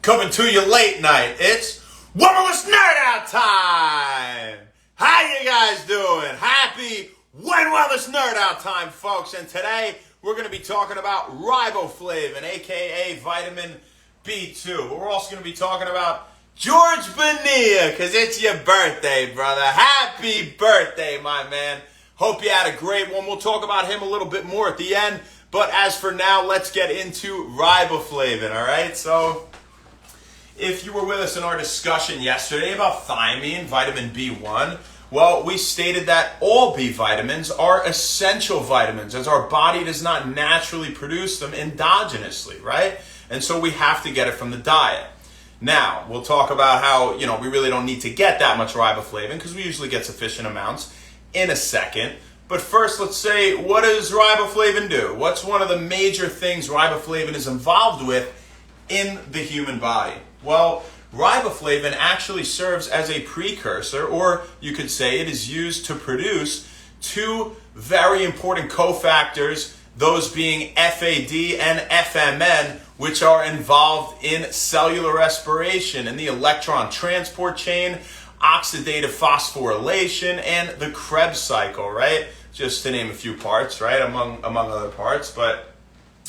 coming to you late night. It's Wellness Nerd Out time. How you guys doing? Happy Wellness Nerd Out time, folks. And today we're going to be talking about Riboflavin, aka vitamin B2. But we're also going to be talking about George Bonilla, because it's your birthday, brother. Happy birthday, my man. Hope you had a great one. We'll talk about him a little bit more at the end. But as for now, let's get into Riboflavin, all right? So if you were with us in our discussion yesterday about thiamine, vitamin B1, well, we stated that all B vitamins are essential vitamins, as our body does not naturally produce them endogenously, right? And so we have to get it from the diet. Now, we'll talk about how, we really don't need to get that much riboflavin because we usually get sufficient amounts in a second. But first, let's say, what does riboflavin do? What's one of the major things riboflavin is involved with in the human body? Well, riboflavin actually serves as a precursor, or you could say it is used to produce two very important cofactors, those being FAD and FMN, which are involved in cellular respiration and the electron transport chain, oxidative phosphorylation, and the Krebs cycle, right? Just to name a few parts, right? Among other parts. But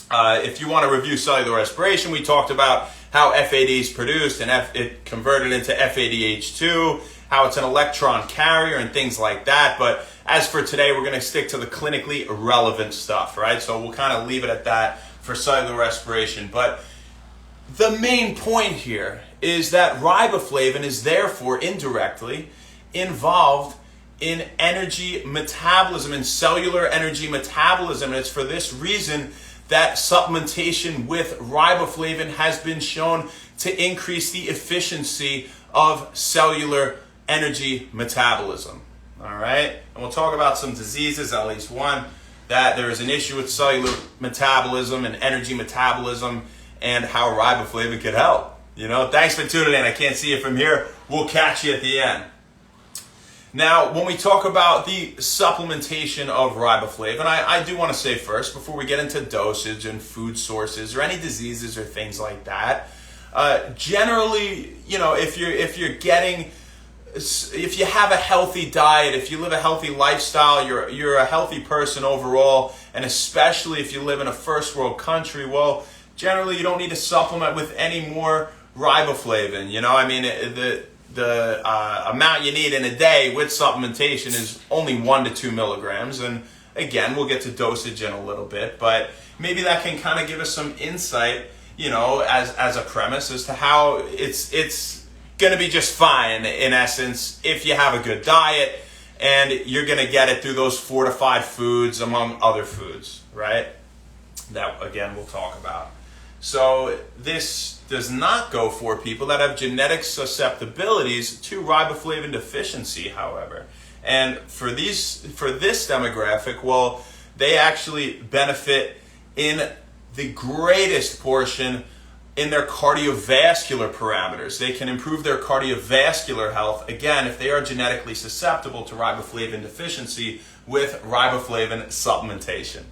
if you want to review cellular respiration, we talked about how FAD is produced and it converted into FADH2, how it's an electron carrier and things like that. But as for today, we're going to stick to the clinically relevant stuff, right? So we'll kind of leave it at that for cellular respiration. But the main point here is that riboflavin is therefore indirectly involved in energy metabolism, in cellular energy metabolism. And it's for this reason that supplementation with riboflavin has been shown to increase the efficiency of cellular energy metabolism. All right? And we'll talk about some diseases, at least one, that there is an issue with cellular metabolism and energy metabolism and how riboflavin could help. Thanks for tuning in. I can't see you from here. We'll catch you at the end. Now, when we talk about the supplementation of riboflavin, I do want to say first, before we get into dosage and food sources or any diseases or things like that, generally, if you have a healthy diet, if you live a healthy lifestyle, you're a healthy person overall, and especially if you live in a first world country, well, generally you don't need to supplement with any more riboflavin. The amount you need in a day with supplementation is only 1 to 2 milligrams. And again, we'll get to dosage in a little bit, but maybe that can kind of give us some insight, as a premise as to how it's going to be just fine, in essence, if you have a good diet and you're going to get it through those 4 to 5 foods among other foods, right? That, again, we'll talk about. So this does not go for people that have genetic susceptibilities to riboflavin deficiency, however. And for this demographic, well, they actually benefit in the greatest portion in their cardiovascular parameters. They can improve their cardiovascular health, again, if they are genetically susceptible to riboflavin deficiency with riboflavin supplementation.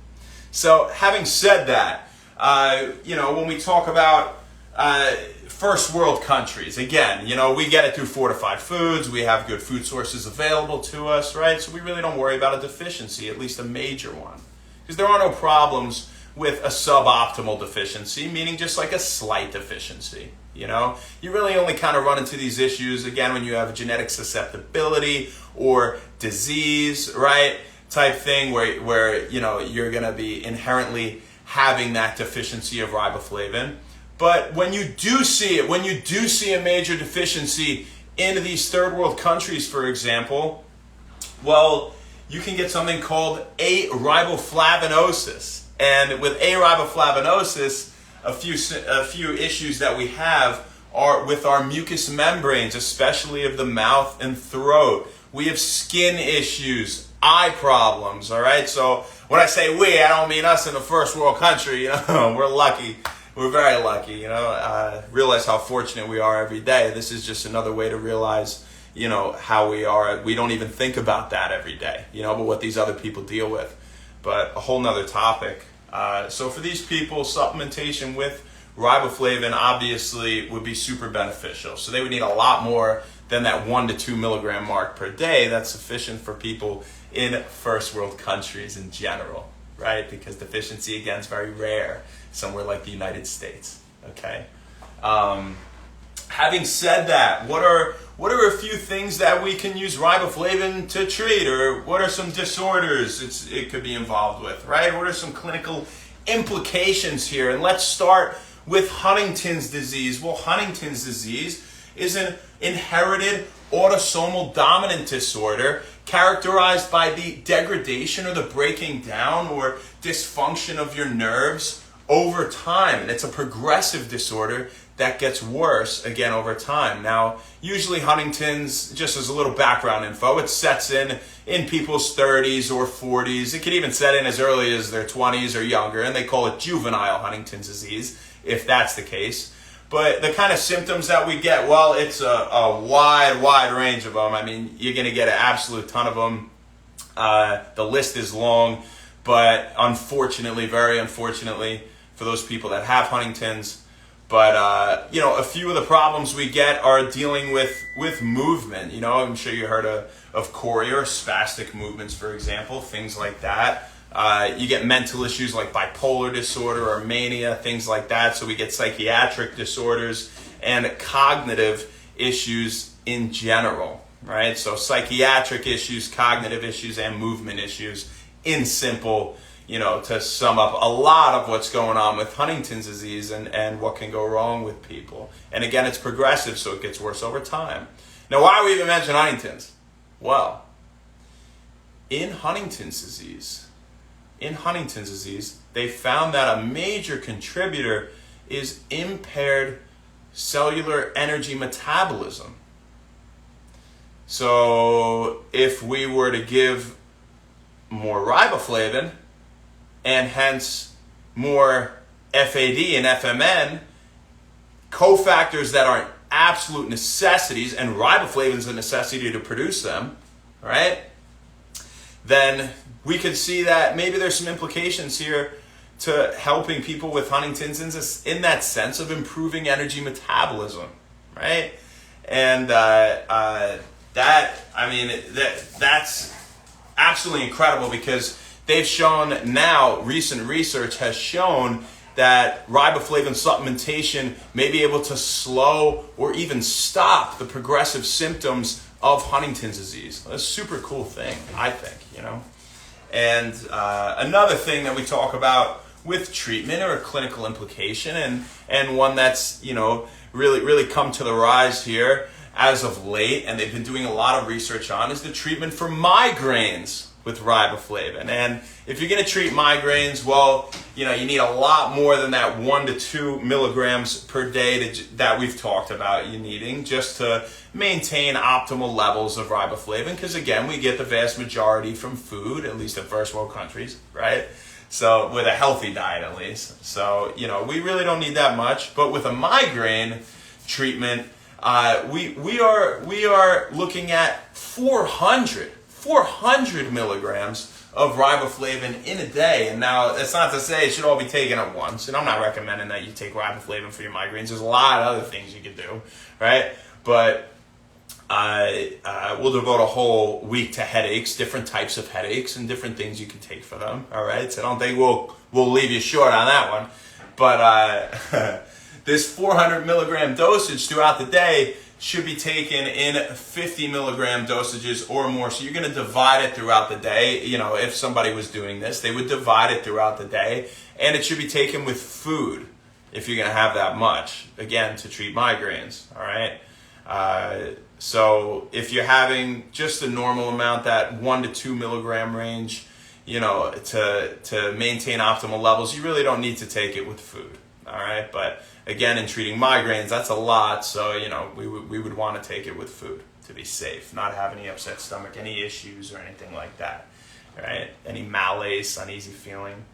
So having said that, when we talk about first world countries, again, we get it through 4 to 5 foods. We have good food sources available to us, right? So we really don't worry about a deficiency, at least a major one. Because there are no problems with a suboptimal deficiency, meaning just like a slight deficiency. You really only kind of run into these issues, again, when you have a genetic susceptibility or disease, right, type thing where you're going to be inherently having that deficiency of riboflavin. But when you do see a major deficiency in these third world countries, for example, well, you can get something called ariboflavinosis. And with ariboflavinosis, a few issues that we have are with our mucous membranes, especially of the mouth and throat. We have skin issues, eye problems, all right? So when I say we, I don't mean us in a first world country. We're lucky. We're very lucky, realize how fortunate we are every day. This is just another way to realize, how we are. We don't even think about that every day, but what these other people deal with. But a whole nother topic. So for these people, supplementation with riboflavin obviously would be super beneficial. So they would need a lot more than that 1 to 2 milligram mark per day. That's sufficient for people in first world countries in general, right? Because deficiency, again, is very rare somewhere like the United States, okay? Having said that, what are a few things that we can use riboflavin to treat, or what are some disorders it could be involved with, right? What are some clinical implications here? And let's start with Huntington's disease. Well, Huntington's disease is an inherited autosomal dominant disorder characterized by the degradation or the breaking down or dysfunction of your nerves over time. And it's a progressive disorder that gets worse, again, over time. Now, usually Huntington's, just as a little background info, it sets in people's 30s or 40s. It can even set in as early as their 20s or younger, and they call it juvenile Huntington's disease, if that's the case. But the kind of symptoms that we get, well, it's a wide range of them. I mean, you're going to get an absolute ton of them. The list is long, but unfortunately, very unfortunately, for those people that have Huntington's, but, a few of the problems we get are dealing with movement. I'm sure you heard of chorea or spastic movements, for example, things like that. You get mental issues like bipolar disorder or mania, things like that. So we get psychiatric disorders and cognitive issues in general, right? So psychiatric issues, cognitive issues, and movement issues in simple, to sum up a lot of what's going on with Huntington's disease and what can go wrong with people. And again, it's progressive, so it gets worse over time. Now, why do we even mention Huntington's? Well, in Huntington's disease, they found that a major contributor is impaired cellular energy metabolism. So if we were to give more riboflavin, and hence more FAD and FMN, cofactors that are absolute necessities, and riboflavin is a necessity to produce them, right? Then we could see that maybe there's some implications here to helping people with Huntington's in that sense of improving energy metabolism, right? And that's absolutely incredible, because they've shown now, recent research has shown that riboflavin supplementation may be able to slow or even stop the progressive symptoms of Huntington's disease. That's a super cool thing, I think, And another thing that we talk about with treatment, or a clinical implication, and one that's, really come to the rise here as of late, and they've been doing a lot of research on, is the treatment for migraines with riboflavin. And if you're going to treat migraines, well, you need a lot more than that 1 to 2 milligrams per day that we've talked about you needing, just to maintain optimal levels of riboflavin, because again, we get the vast majority from food, at least in first world countries, right? So with a healthy diet, at least. So, we really don't need that much. But with a migraine treatment, we are looking at 400 milligrams of riboflavin in a day. And now, that's not to say it should all be taken at once, and I'm not recommending that you take riboflavin for your migraines. There's a lot of other things you could do, right? But we'll devote a whole week to headaches, different types of headaches, and different things you can take for them, all right? So I don't think we'll leave you short on that one. But this 400 milligram dosage throughout the day should be taken in 50 milligram dosages or more. So you're going to divide it throughout the day. If somebody was doing this, they would divide it throughout the day. And it should be taken with food if you're going to have that much, again, to treat migraines, all right? So if you're having just the normal amount, that 1 to 2 milligram range, to maintain optimal levels, you really don't need to take it with food, all right? But again, in treating migraines, that's a lot, so we would want to take it with food to be safe, not have any upset stomach, any issues or anything like that, right? Any malaise, uneasy feeling.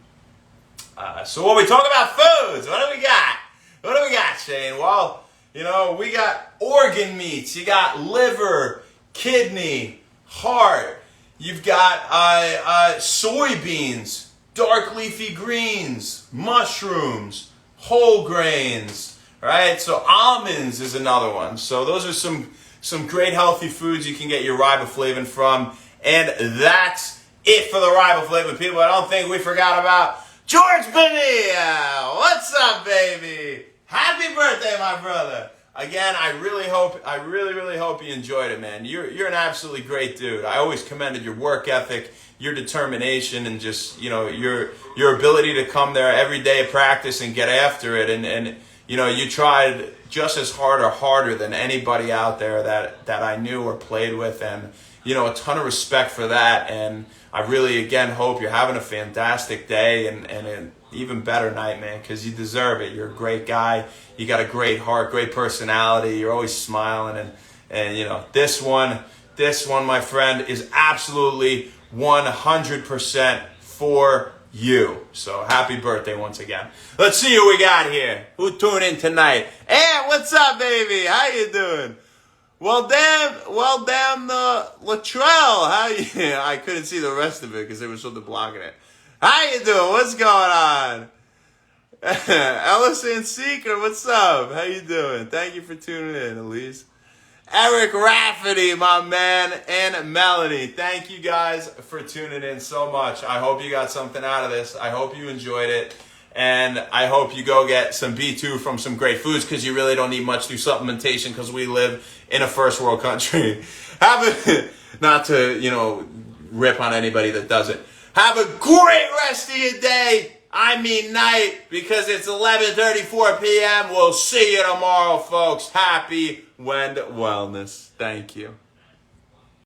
So when we talk about foods, what do we got? What do we got, Shane? Well, we got organ meats. You got liver, kidney, heart. You've got soybeans, dark leafy greens, mushrooms, whole grains, right? So almonds is another one. So those are some great healthy foods you can get your riboflavin from. And that's it for the riboflavin, people. I don't think we forgot about George Bonilla. What's up, baby? Happy birthday, my brother. Again, I really hope you enjoyed it, man. You're an absolutely great dude. I always commended your work ethic, your determination, and just, your ability to come there every day of practice and get after it. And you tried just as hard or harder than anybody out there that I knew or played with, and a ton of respect for that. And I really, again, hope you're having a fantastic day and an even better night, man, because you deserve it. You're a great guy. You got a great heart, great personality. You're always smiling. And this one, my friend, is absolutely 100% for you. So happy birthday once again. Let's see who we got here. Who tuned in tonight? Hey, what's up, baby? How you doing? Well, damn the Latrell. How you? I couldn't see the rest of it because there was something blocking it. How you doing? What's going on? Ellison Seeker, what's up? How you doing? Thank you for tuning in, Elise. Eric Rafferty, my man, and Melanie. Thank you guys for tuning in so much. I hope you got something out of this. I hope you enjoyed it. And I hope you go get some B2 from some great foods, because you really don't need much through supplementation, because we live in a first world country. Not to, rip on anybody that doesn't. Have a great rest of your day. I mean night, because it's 11:34 p.m. We'll see you tomorrow, folks. Happy Wellness. Thank you.